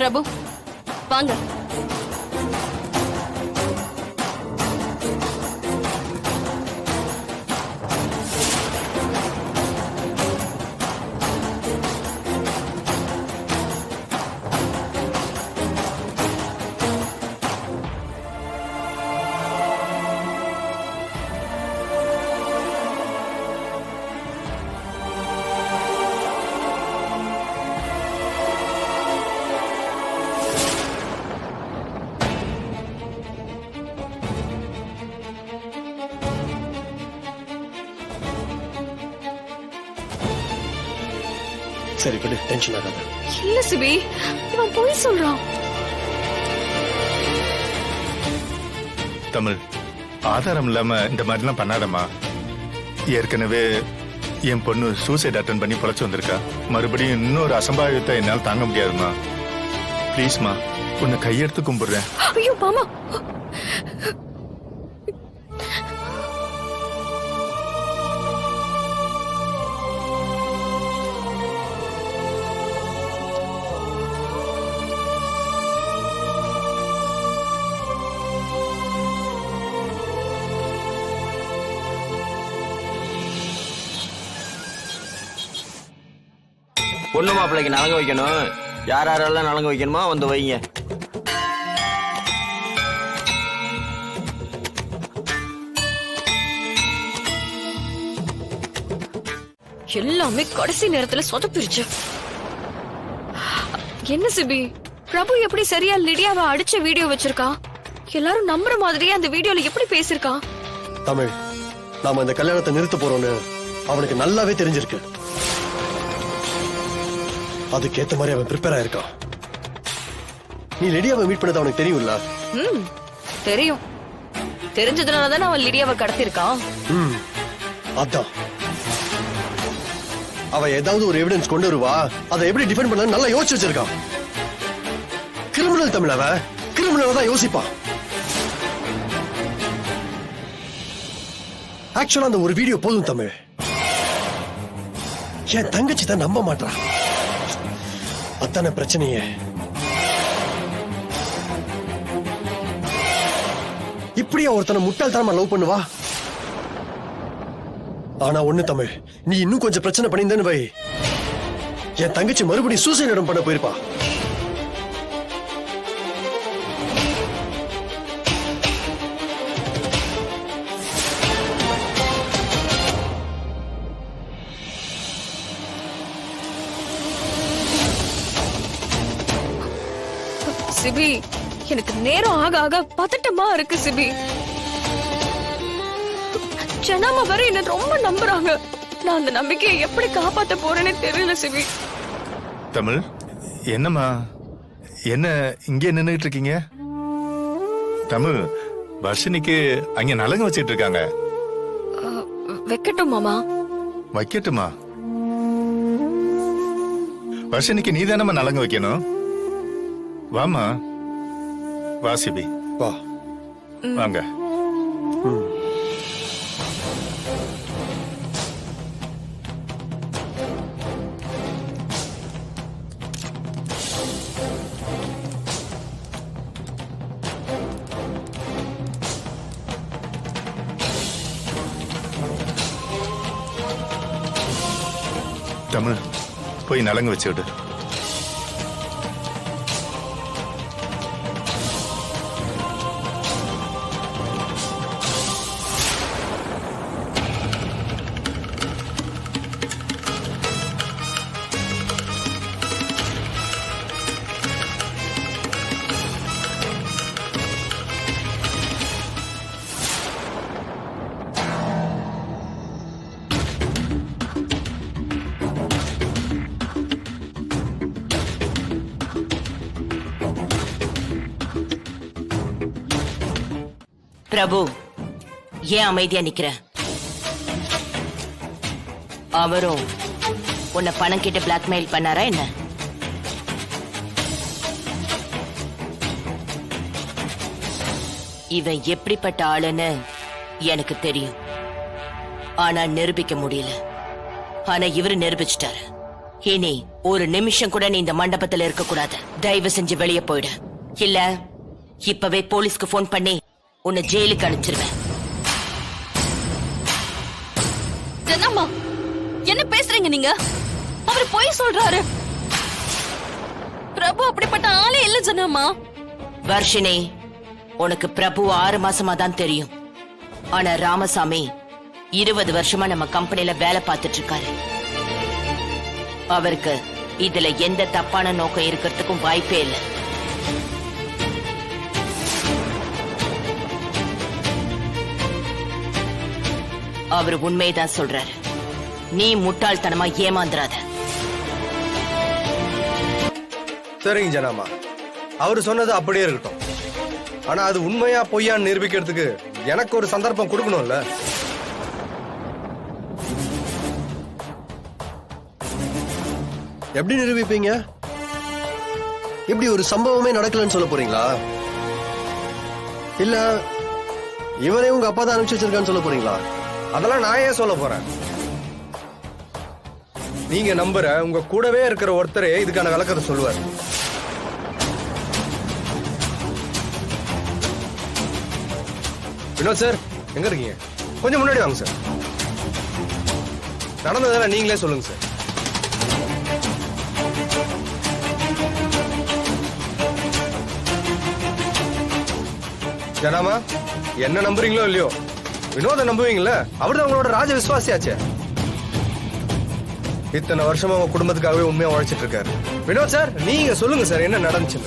பிரபு வாங்க. சரி விடு, டென்ஷன் ஆகாத. இல்ல சிபி, இவன் போய் சொல்றான். தமிழ், ஆதாரம் இல்லாம இந்த மாதிரிலாம் பண்ணாதம்மா. ஏற்கனவே என் பொண்ணு சூசைட் அட்டன் பண்ணி பொழைச்சு வந்திருக்கா. மறுபடியும் இன்னொரு அசம்பாவிதத்தை என்னால் தாங்க முடியாதுமா. ப்ளீஸ்மா, உன்னை கையெடுத்து கும்பிடுறேன். ஐயோ மாமா, பொண்ணு மாப்பிள்ளைக்கு நலங்க வைக்கணும். யார் யாரெல்லாம் நலங்க வைக்கணுமோ வந்து வைங்க. எல்லாமே கடைசி நேரத்துல சொதப்பிருச்சு. என்ன சிபி, பிரபு எப்படி சரியா லிடியாவை அடிச்ச வீடியோ வச்சிருக்கா? எல்லாரும் நம்புற மாதிரியே அந்த வீடியோல எப்படி பேசிருக்கா? தமிழ், நாம இந்த கல்யாணத்தை நிறுத்த போறோம்னு அவனுக்கு நல்லாவே தெரிஞ்சிருக்கு. அதுக்கேத்த மாதிரி அவன் ப்ரிப்பேர் ஆயிருக்கான். நீ லிடியாவை மீட் பண்ணது அவனுக்கு தெரியும்ல? தெரியும். தெரிஞ்சதுனாலதானே அவன் லிடியாவை கடத்திருக்கான். அதான் அவ ஏதாவது ஒரு எவிடன்ஸ் கொண்டு வருவா, அதை எப்படி டிஃபெண்ட் பண்ண நல்லா யோசிச்சு வச்சிருக்கான். கிரிமினல் தமிழ், அவ கிரிமினல் தான் யோசிப்பான். ஆக்சுவலா அந்த ஒரு வீடியோ போதும் தமிழ். என் தங்கச்சி தான் நம்ப மாட்டான். அத்தான பிரச்சனையே. இப்படியா ஒருத்தனை முட்டாள்தனமா லவ் பண்ணுவா? ஆனா ஒண்ணு தமிழ், நீ இன்னும் கொஞ்சம் பிரச்சனை பண்ணியிருந்தேன்னு வை, என் தங்கச்சி மறுபடியும் சூசைட் பண்ண போயிருப்பா. சிபி, எனக்கு நேரம் ஆக ஆக பதட்டமா இருக்கு சிபி. ஜனாமா வர என்ன ரொம்ப நம்புறாங்க. நான் அந்த நம்பிக்கையை எப்படி காப்பாத்த போறேன்னு தெரியல சிபி. தமிழ், என்னம்மா, என்ன இங்கே நின்னுட்டு இருக்கீங்க? தமிழ், வர்ஷினிக்கு அங்க நலங்கு வச்சிட்டு இருக்காங்க. வைக்கட்டும் மாமா. வைக்கட்டுமா? வர்ஷினிக்கு நீதானம்மா நலங்கு வைக்கணும். வாமா, வா சிபி, வா. வாங்க. தமிழ், போய் நலங்கு வச்சு விடு. பிரபு, ஏன் அமைதியா நிக்கிற? அவரும் உன்னை பணம் கேட்டு பிளாக்மெயில் பண்ணாரா என்ன? இவன் எப்படிப்பட்ட ஆளுன்னு எனக்கு தெரியும். ஆனா நிரூபிக்க முடியல. ஆனா இவரு நிரூபிச்சிட்டாரு. இனி ஒரு நிமிஷம் கூட நீ இந்த மண்டபத்துல இருக்க கூடாது. தயவு செஞ்சு வெளியே போயிடு. இல்ல இப்பவே போலீஸ்க்கு போன் பண்ணி உன்னை ஜெயிலுக்கு அனுப்பிச்சிருவேன். ஜனம்மா என்ன பேசுறீங்க நீங்க? அவர் பொய் சொல்றாரு. பிரபு அப்படிப்பட்ட ஆளே இல்ல ஜனம்மா. வர்ஷினி, உனக்கு பிரபு 6 மாசமா தான் தெரியும். ஆனா ராமசாமி 20 வருஷமா நம்ம கம்பெனில வேலை பார்த்துட்டு இருக்காரு. அவருக்கு இதுல எந்த தப்பான நோக்கம் இருக்கிறதுக்கும் வாய்ப்பே இல்லை. அவர் உண்மைதான் சொல்றாரு. நீ முட்டாள்தனமா ஏமாந்துராத. சரிங்க ஜனாமா, அவரு சொன்னது அப்படியே இருக்கட்டும். ஆனா அது உண்மையா பொய்யான்னு நிரூபிக்கிறதுக்கு எனக்கு ஒரு சந்தர்ப்பம் கொடுக்கணும்ல. எப்படி நிரூபிப்பீங்க? இப்படி ஒரு சம்பவமே நடக்கலன்னு சொல்ல போறீங்களா? இல்ல இவரே உங்க அப்பா தான் அனுப்பிச்சு வச்சிருக்கான்னு சொல்ல போறீங்களா? அதெல்லாம் நான் ஏன் சொல்ல போறேன்? நீங்க நம்புற உங்க கூடவே இருக்கிற ஒருத்தரே இதுக்கான விளக்கத்தை சொல்லுவார். வினோத் சார், எங்க இருக்கீங்க? கொஞ்சம் முன்னாடி வாங்க சார். நடந்ததெல்லாம் நீங்களே சொல்லுங்க சார். ஜனாமா, என்ன நம்புறீங்களோ இல்லையோ, வினோத நம்புவீங்கல்ல? அவர்தான் உங்களோட ராஜ விசுவாசியாச்சே. இத்தனை வருஷமா உங்க குடும்பத்துக்காகவே உண்மையா உழைச்சிட்டு இருக்காரு. வினோத் சார், நீங்க சொல்லுங்க சார், என்ன நடந்துச்சு?